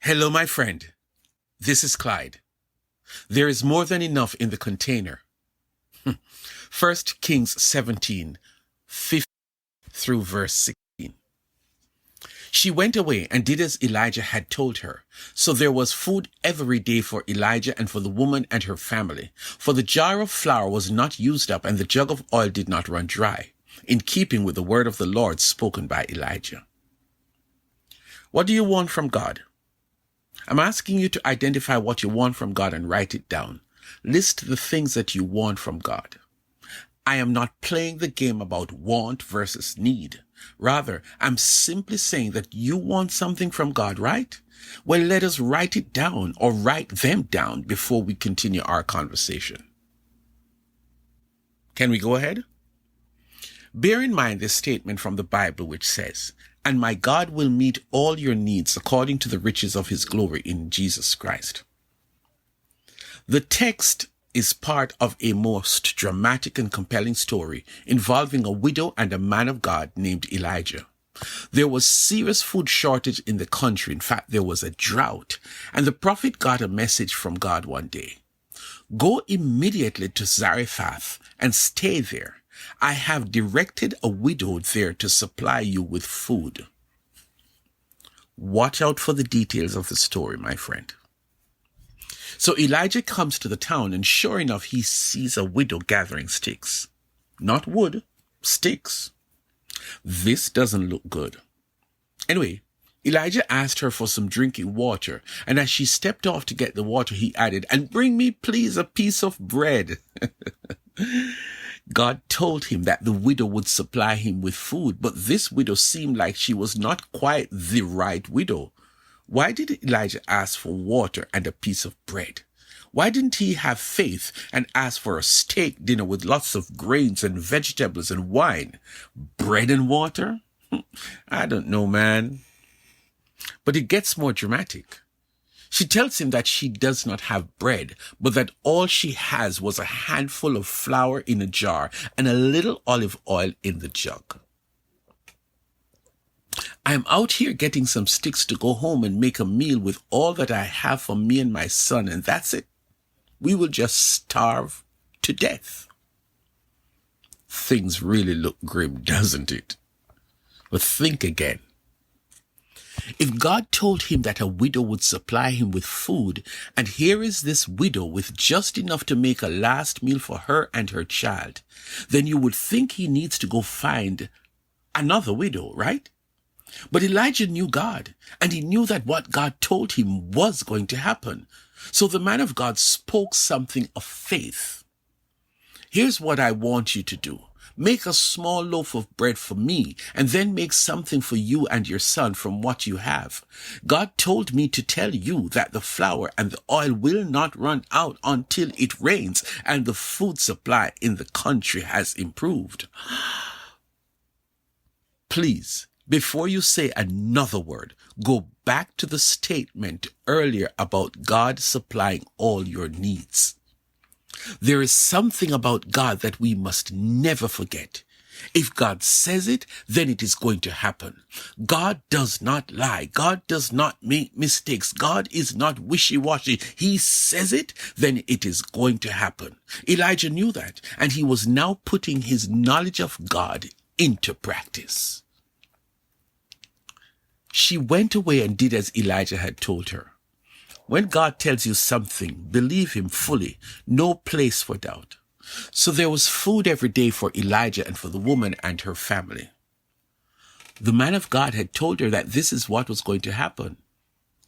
Hello, my friend. This is Clyde. There is more than enough in the container. 1 Kings 17:15 through verse 16. She went away and did as Elijah had told her. So there was food every day for Elijah and for the woman and her family. For the jar of flour was not used up and the jug of oil did not run dry, in keeping with the word of the Lord spoken by Elijah. What do you want from God? I'm asking you to identify what you want from God and write it down. List the things that you want from God. I am not playing the game about want versus need. Rather, I'm simply saying that you want something from God, right? Well, let us write it down or write them down before we continue our conversation. Can we go ahead? Bear in mind this statement from the Bible which says, "And my God will meet all your needs according to the riches of his glory in Jesus Christ." The text is part of a most dramatic and compelling story involving a widow and a man of God named Elijah. There was serious food shortage in the country. In fact, there was a drought. And the prophet got a message from God one day. "Go immediately to Zarephath and stay there. I have directed a widow there to supply you with food." Watch out for the details of the story, my friend. So Elijah comes to the town, and sure enough, he sees a widow gathering sticks. Not wood, sticks. This doesn't look good. Anyway, Elijah asked her for some drinking water, and as she stepped off to get the water, he added, "And bring me, please, a piece of bread." God told him that the widow would supply him with food, but this widow seemed like she was not quite the right widow. Why did Elijah ask for water and a piece of bread? Why didn't he have faith and ask for a steak dinner with lots of grains and vegetables and wine? Bread and water? I don't know, man. But it gets more dramatic. She tells him that she does not have bread, but that all she has was a handful of flour in a jar and a little olive oil in the jug. "I'm out here getting some sticks to go home and make a meal with all that I have for me and my son, and that's it. We will just starve to death." Things really look grim, doesn't it? But think again. If God told him that a widow would supply him with food, and here is this widow with just enough to make a last meal for her and her child, then you would think he needs to go find another widow, right? But Elijah knew God, and he knew that what God told him was going to happen. So the man of God spoke something of faith. "Here's what I want you to do. Make a small loaf of bread for me, and then make something for you and your son from what you have. God told me to tell you that the flour and the oil will not run out until it rains, and the food supply in the country has improved." Please, before you say another word, go back to the statement earlier about God supplying all your needs. There is something about God that we must never forget. If God says it, then it is going to happen. God does not lie. God does not make mistakes. God is not wishy-washy. He says it, then it is going to happen. Elijah knew that, and he was now putting his knowledge of God into practice. She went away and did as Elijah had told her. When God tells you something, believe him fully. No place for doubt. So there was food every day for Elijah and for the woman and her family. The man of God had told her that this is what was going to happen.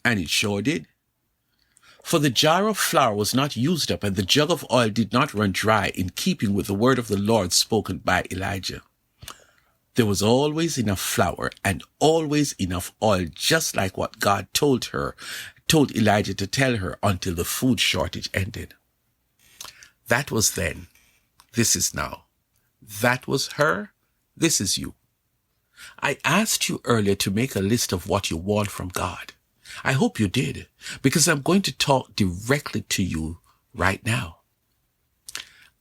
And it sure did. For the jar of flour was not used up and the jug of oil did not run dry, in keeping with the word of the Lord spoken by Elijah. There was always enough flour and always enough oil, just like what God told Elijah to tell her, until the food shortage ended. That was then. This is now. That was her. This is you. I asked you earlier to make a list of what you want from God. I hope you did, because I'm going to talk directly to you right now.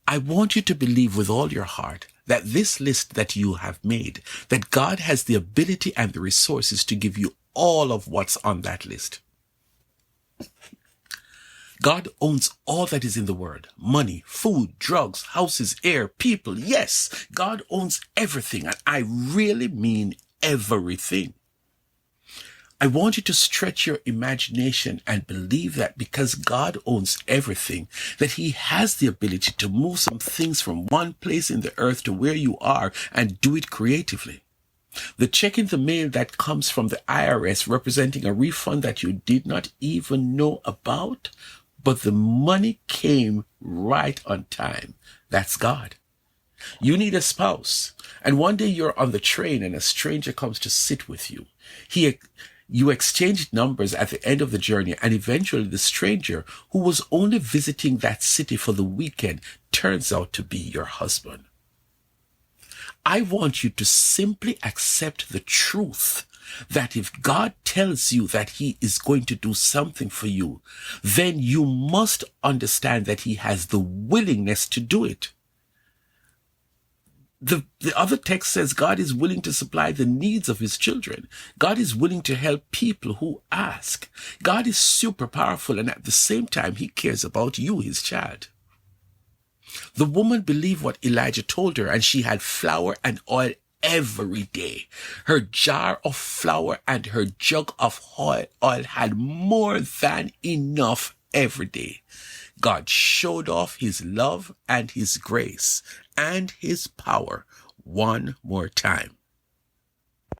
I want you to believe with all your heart that this list that you have made, that God has the ability and the resources to give you all of what's on that list. God owns all that is in the world. Money, food, drugs, houses, air, people. Yes, God owns everything. And I really mean everything. I want you to stretch your imagination and believe that because God owns everything, that he has the ability to move some things from one place in the earth to where you are and do it creatively. The check in the mail that comes from the IRS representing a refund that you did not even know about, but the money came right on time. That's God. You need a spouse, and one day you're on the train and a stranger comes to sit with you. You exchanged numbers at the end of the journey, and eventually the stranger, who was only visiting that city for the weekend, turns out to be your husband. I want you to simply accept the truth that if God tells you that he is going to do something for you, then you must understand that he has the willingness to do it. The other text says God is willing to supply the needs of his children. God is willing to help people who ask. God is super powerful, and at the same time, he cares about you, his child. The woman believed what Elijah told her, and she had flour and oil every day. Her jar of flour and her jug of oil had more than enough every day. God showed off his love and his grace and his power one more time.